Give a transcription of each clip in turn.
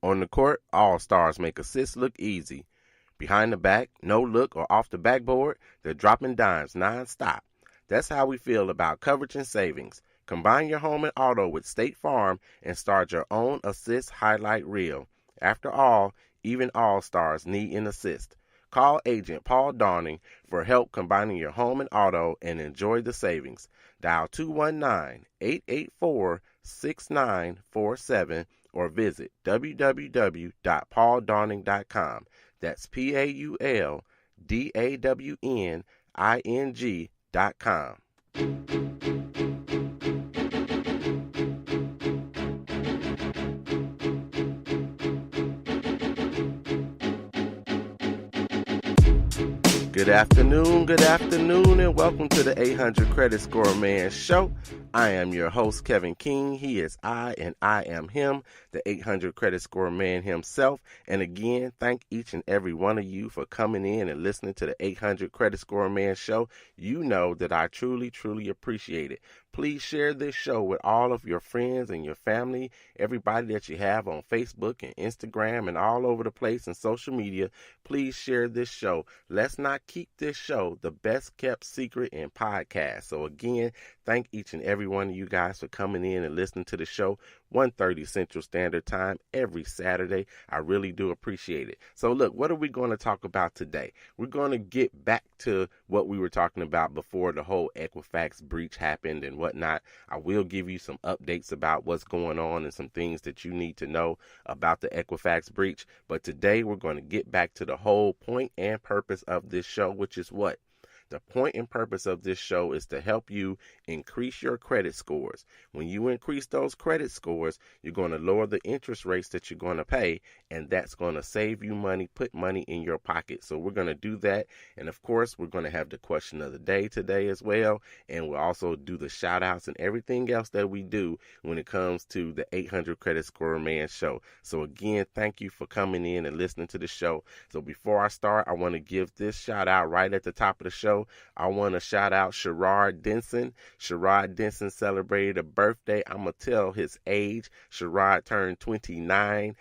On the court, all stars make assists look easy. Behind the back, no look, or off the backboard, they're dropping dimes nonstop. That's how we feel about coverage and savings. Combine your home and auto with State Farm and start your own assist highlight reel. After all, even all stars need an assist. Call agent Paul Dawning for help combining your home and auto and enjoy the savings. Dial 219-884-6947 or visit www.pauldawning.com. That's PAULDAWNING.com. Good afternoon, and welcome to the 800 Credit Score Man Show. I am your host, Kevin King. He is I, and I am him, the 800 Credit Score Man himself. And again, thank each and every one of you for coming in and listening to the 800 Credit Score Man Show. You know that I truly, truly appreciate it. Please share this show with all of your friends and your family, everybody that you have on Facebook and Instagram and all over the place in social media. Please share this show. Let's not keep this show the best kept secret in podcast. So again, thank each and every one of you guys for coming in and listening to the show. 1:30 Central Standard Time every Saturday. I really do appreciate it. So look, what are we going to talk about today? We're going to get back to what we were talking about before the whole Equifax breach happened and whatnot. I will give you some updates about what's going on and some things that you need to know about the Equifax breach. But today we're going to get back to the whole point and purpose of this show, which is what? The point and purpose of this show is to help you increase your credit scores. When you increase those credit scores, you're going to lower the interest rates that you're going to pay, and that's going to save you money, put money in your pocket. So we're going to do that. And of course, we're going to have the question of the day today as well. And we'll also do the shout outs and everything else that we do when it comes to the 800 Credit Score Man Show. So again, thank you for coming in and listening to the show. So before I start, I want to give this shout out right at the top of the show. I want to shout out Sherrod Denson. Sherrod Denson celebrated a birthday. I'm going to tell his age. Sherrod turned 29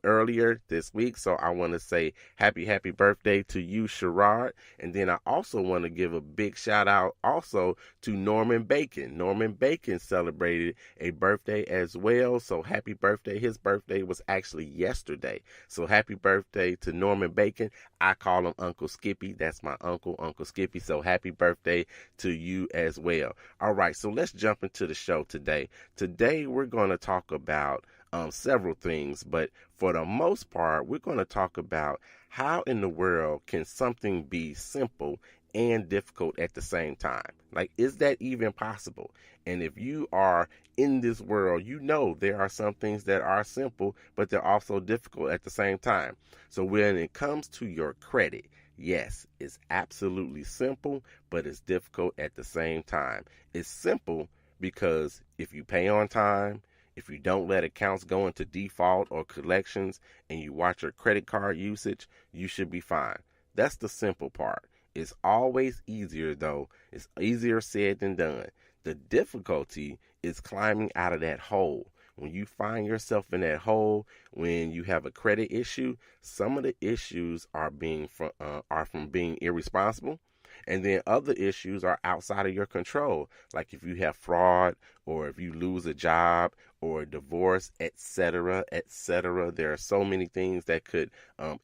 earlier this week. So I want to say happy birthday to you, Sherrod. And then I also want to give a big shout out also to Norman Bacon. Norman Bacon celebrated a birthday as well. So happy birthday. His birthday was actually yesterday. So happy birthday to Norman Bacon. I call him Uncle Skippy. That's my uncle, Uncle Skippy. So happy birthday to you as well. All right, so let's jump into the show today. Today we're going to talk about several things, but for the most part, we're going to talk about how in the world can something be simple and difficult at the same time. Like, is that even possible? And if you are in this world, you know there are some things that are simple, but they're also difficult at the same time. So when it comes to your credit, yes, it's absolutely simple, but it's difficult at the same time. It's simple because if you pay on time, if you don't let accounts go into default or collections, and you watch your credit card usage, you should be fine. That's the simple part. It's always easier, though. It's easier said than done. The difficulty is climbing out of that hole. When you find yourself in that hole, when you have a credit issue, some of the issues are from being irresponsible, and then other issues are outside of your control, like if you have fraud or if you lose a job or a divorce, etc., etc. There are so many things that could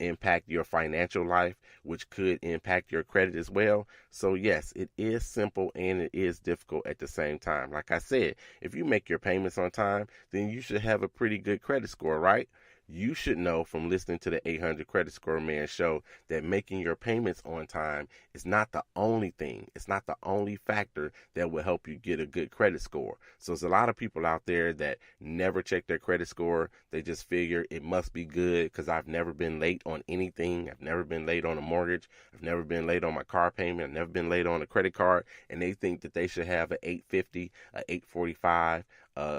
impact your financial life, which could impact your credit as well. So yes, it is simple and it is difficult at the same time. Like I said, if you make your payments on time, then you should have a pretty good credit score, right? You should know from listening to the 800 Credit Score Man Show that making your payments on time is not the only thing. It's not the only factor that will help you get a good credit score. So there's a lot of people out there that never check their credit score. They just figure it must be good because I've never been late on anything. I've never been late on a mortgage. I've never been late on my car payment. I've never been late on a credit card. And they think that they should have an 850, a 845,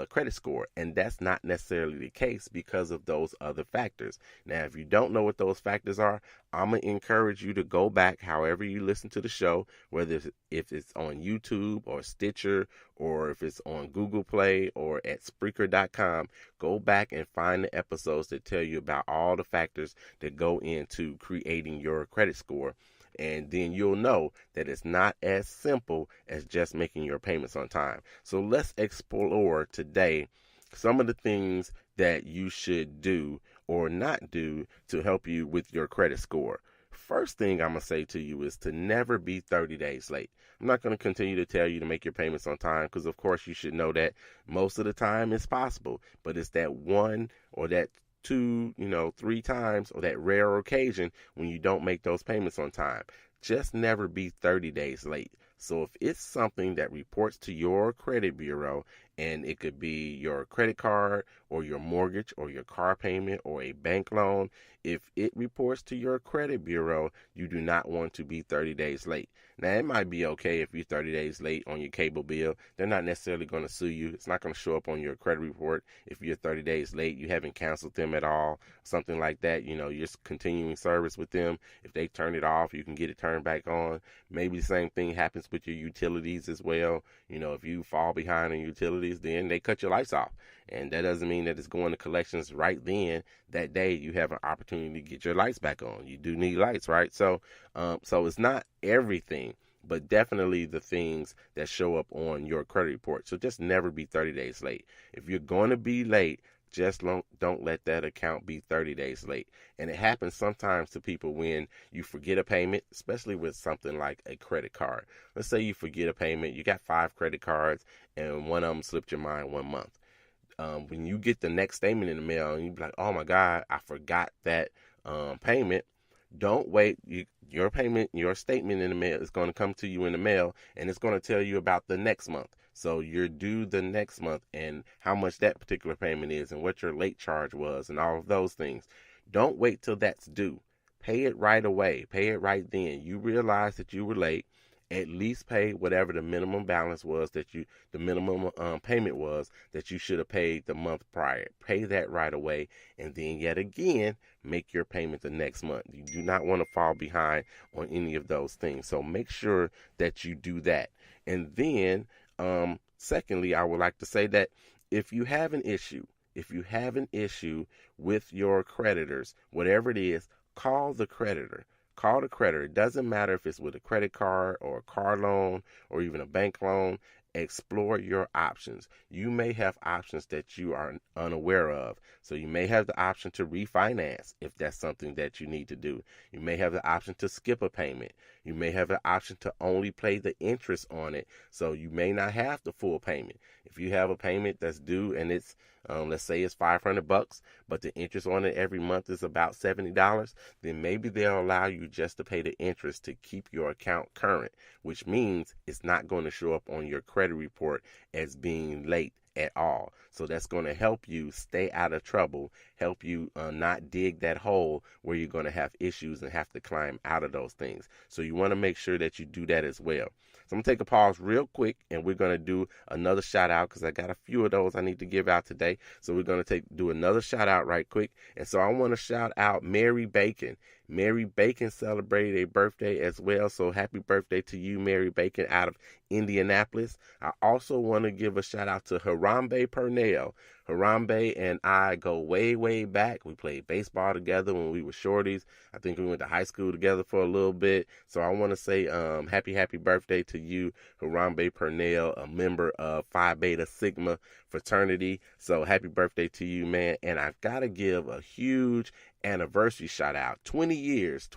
credit score. And that's not necessarily the case because of those other factors. Now, if you don't know what those factors are, I'm going to encourage you to go back however you listen to the show, whether if it's on YouTube or Stitcher or if it's on Google Play or at Spreaker.com. Go back and find the episodes that tell you about all the factors that go into creating your credit score. And then you'll know that it's not as simple as just making your payments on time. So let's explore today some of the things that you should do or not do to help you with your credit score. First thing I'm going to say to you is to never be 30 days late. I'm not going to continue to tell you to make your payments on time because, of course, you should know that most of the time it's possible. But it's that one or that two, three times or that rare occasion when you don't make those payments on time. Just never be 30 days late. So if it's something that reports to your credit bureau, and it could be your credit card or your mortgage or your car payment or a bank loan, if it reports to your credit bureau, you do not want to be 30 days late. Now, it might be okay if you're 30 days late on your cable bill. They're not necessarily going to sue you. It's not going to show up on your credit report if you're 30 days late, you haven't canceled them at all, something like that. You're continuing service with them. If they turn it off, you can get it turned back on. Maybe the same thing happens with your utilities as well. If you fall behind on utilities, then they cut your lights off. And that doesn't mean that it's going to collections right then. That day, you have an opportunity to get your lights back on. You do need lights, right? So it's not everything, but definitely the things that show up on your credit report. So just never be 30 days late. If you're going to be late, just don't let that account be 30 days late. And it happens sometimes to people when you forget a payment, especially with something like a credit card. Let's say you forget a payment. You got 5 credit cards and one of them slipped your mind 1 month. When you get the next statement in the mail and you be like, oh my God, I forgot that payment. Don't wait. Your payment, your statement in the mail is going to come to you in the mail, and it's going to tell you about the next month. So you're due the next month and how much that particular payment is and what your late charge was and all of those things. Don't wait till that's due. Pay it right away. Pay it right then. You realize that you were late. At least pay whatever the minimum balance was the minimum payment was that you should have paid the month prior. Pay that right away, and then yet again, make your payment the next month. You do not want to fall behind on any of those things. So make sure that you do that. And then, secondly, I would like to say that if you have an issue with your creditors, whatever it is, call the creditor. Call the creditor. It doesn't matter if it's with a credit card or a car loan or even a bank loan. Explore your options. You may have options that you are unaware of. So you may have the option to refinance if that's something that you need to do. You may have the option to skip a payment. You may have the option to only pay the interest on it. So you may not have the full payment. If you have a payment that's due and it's let's say it's $500, but the interest on it every month is about $70, then maybe they'll allow you just to pay the interest to keep your account current, which means it's not going to show up on your credit report as being late at all. So that's going to help you stay out of trouble, help you not dig that hole where you're going to have issues and have to climb out of those things. So you want to make sure that you do that as well. So I'm going to take a pause real quick, and we're going to do another shout out because I got a few of those I need to give out today. So we're going to do another shout out right quick. And so I want to shout out Mary Bacon. Mary Bacon celebrated a birthday as well. So happy birthday to you, Mary Bacon, out of Indianapolis. I also want to give a shout out to Harambe Purnell. Harambe and I go way, way back. We played baseball together when we were shorties. I think we went to high school together for a little bit. So I want to say happy birthday to you, Harambe Purnell, a member of Phi Beta Sigma fraternity. So happy birthday to you, man. And I've got to give a huge anniversary shout out. 20 years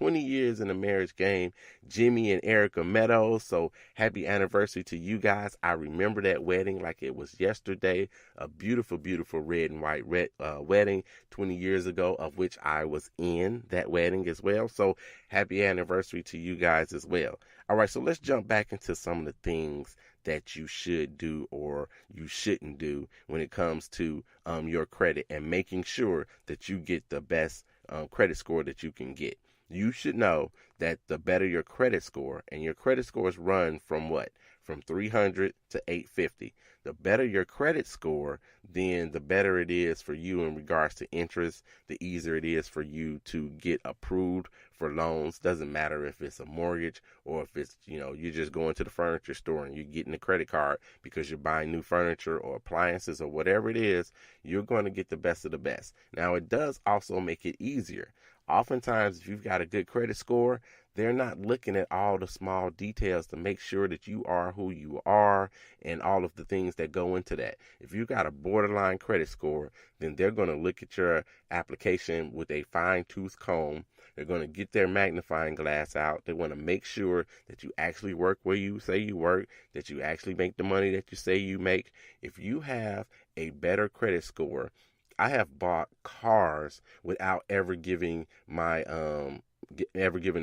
in the marriage game, Jimmy and Erica Meadows. So happy anniversary to you guys. I remember that wedding like it was yesterday. A beautiful red and white wedding 20 years ago, of which I was in that wedding as well. So happy anniversary to you guys as well. All right, so let's jump back into some of the things that you should do or you shouldn't do when it comes to your credit and making sure that you get the best credit score that you can get. You should know that the better your credit score, and your credit scores run from what? from 300 to 850. The better your credit score, then the better it is for you in regards to interest, the easier it is for you to get approved for loans. Doesn't matter if it's a mortgage or if it's, you're just going to the furniture store and you're getting a credit card because you're buying new furniture or appliances or whatever it is, you're going to get the best of the best. Now, it does also make it easier. Oftentimes, if you've got a good credit score, they're not looking at all the small details to make sure that you are who you are and all of the things that go into that. If you got a borderline credit score, then they're going to look at your application with a fine-tooth comb. They're going to get their magnifying glass out. They want to make sure that you actually work where you say you work, that you actually make the money that you say you make. If you have a better credit score, I have bought cars without ever giving a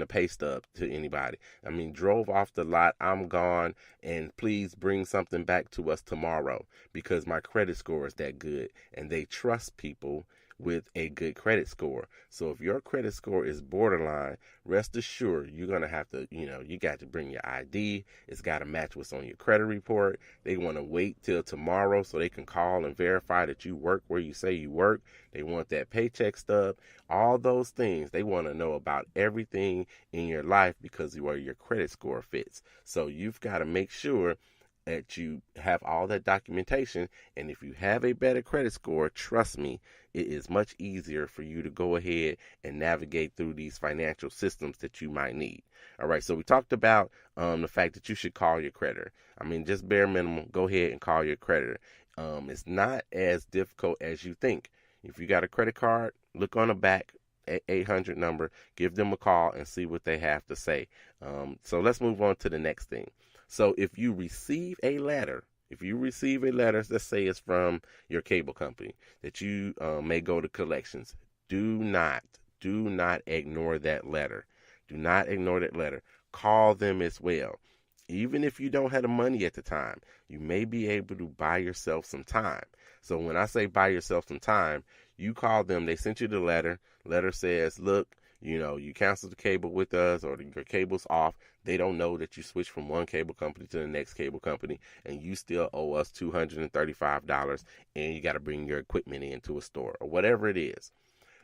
pay stub to anybody. I mean, drove off the lot, I'm gone, and please bring something back to us tomorrow because my credit score is that good. And they trust people with a good credit score. So if your credit score is borderline, rest assured you're going to have to, you got to bring your ID. It's got to match what's on your credit report. They want to wait till tomorrow so they can call and verify that you work where you say you work. They want that paycheck stub. All those things. They want to know about everything in your life because of where your credit score fits. So you've got to make sure that you have all that documentation. And if you have a better credit score, trust me, it is much easier for you to go ahead and navigate through these financial systems that you might need. All right, so we talked about the fact that you should call your creditor. I mean, just bare minimum, go ahead and call your creditor. It's not as difficult as you think. If you got a credit card, look on the back, 800 number, give them a call and see what they have to say. So let's move on to the next thing. So if you receive a letter, let's say it's from your cable company, that you may go to collections, do not ignore that letter. Do not ignore that letter. Call them as well. Even if you don't have the money at the time, you may be able to buy yourself some time. So when I say buy yourself some time, you call them, they sent you the letter. Letter says, look, you canceled the cable with us or your cable's off. They don't know that you switched from one cable company to the next cable company and you still owe us $235 and you got to bring your equipment into a store or whatever it is.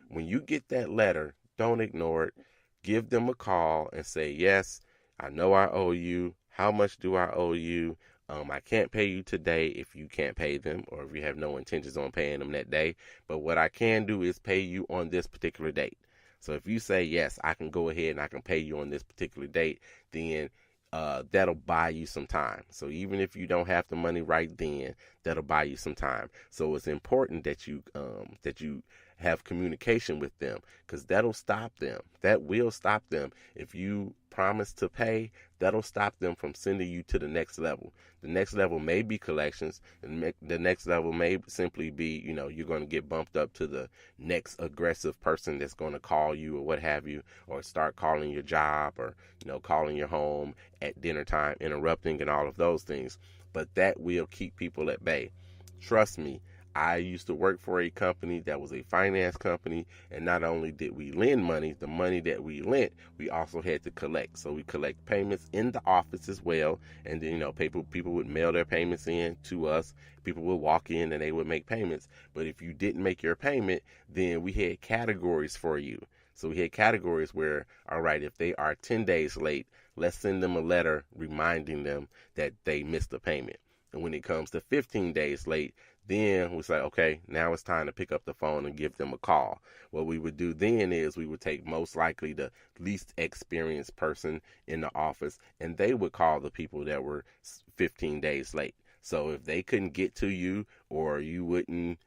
When you get that letter, don't ignore it. Give them a call and say, yes, I know I owe you. How much do I owe you? I can't pay you today if you can't pay them or if you have no intentions on paying them that day. But what I can do is pay you on this particular date. So if you say, yes, I can go ahead and I can pay you on this particular date, then that'll buy you some time. So even if you don't have the money right then, that'll buy you some time. So it's important that you have communication with them because that'll stop them. That will stop them. If you promise to pay, that'll stop them from sending you to the next level. The next level may be collections. And the next level may simply be, you're going to get bumped up to the next aggressive person that's going to call you or what have you, or start calling your job or, calling your home at dinner time, interrupting and all of those things. But that will keep people at bay. Trust me. I used to work for a company that was a finance company, and not only did we lend money, the money that we lent, we also had to collect. So we collect payments in the office as well, and then people would mail their payments in to us. People would walk in and they would make payments. But if you didn't make your payment, then we had categories for you. So we had categories where, all right, if they are 10 days late, let's send them a letter reminding them that they missed the payment. And when it comes to 15 days late, then we say, okay, now it's time to pick up the phone and give them a call. What we would do then is we would take most likely the least experienced person in the office, and they would call the people that were 15 days late. So if they couldn't get to you, or you wouldn't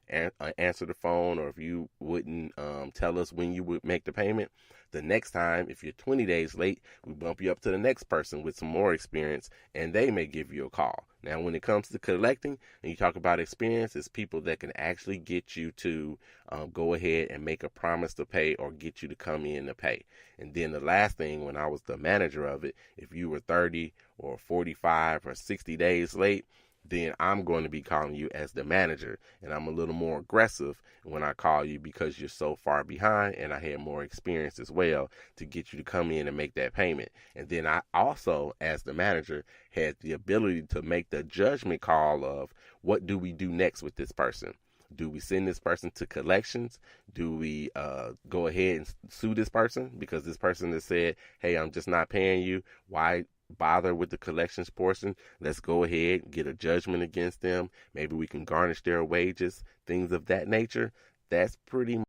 answer the phone, or if you wouldn't tell us when you would make the payment, the next time, if you're 20 days late, we bump you up to the next person with some more experience, and they may give you a call. Now, when it comes to collecting, and you talk about experience, it's people that can actually get you to go ahead and make a promise to pay or get you to come in to pay. And then the last thing, when I was the manager of it, if you were 30 or 45 or 60 days late, then I'm going to be calling you as the manager. And I'm a little more aggressive when I call you because you're so far behind and I had more experience as well to get you to come in and make that payment. And then I also, as the manager, had the ability to make the judgment call of what do we do next with this person. Do we send this person to collections? Do we go ahead and sue this person because this person has said, hey, I'm just not paying you? Why bother with the collections portion? Let's go ahead and get a judgment against them. Maybe we can garnish their wages, things of that nature. That's pretty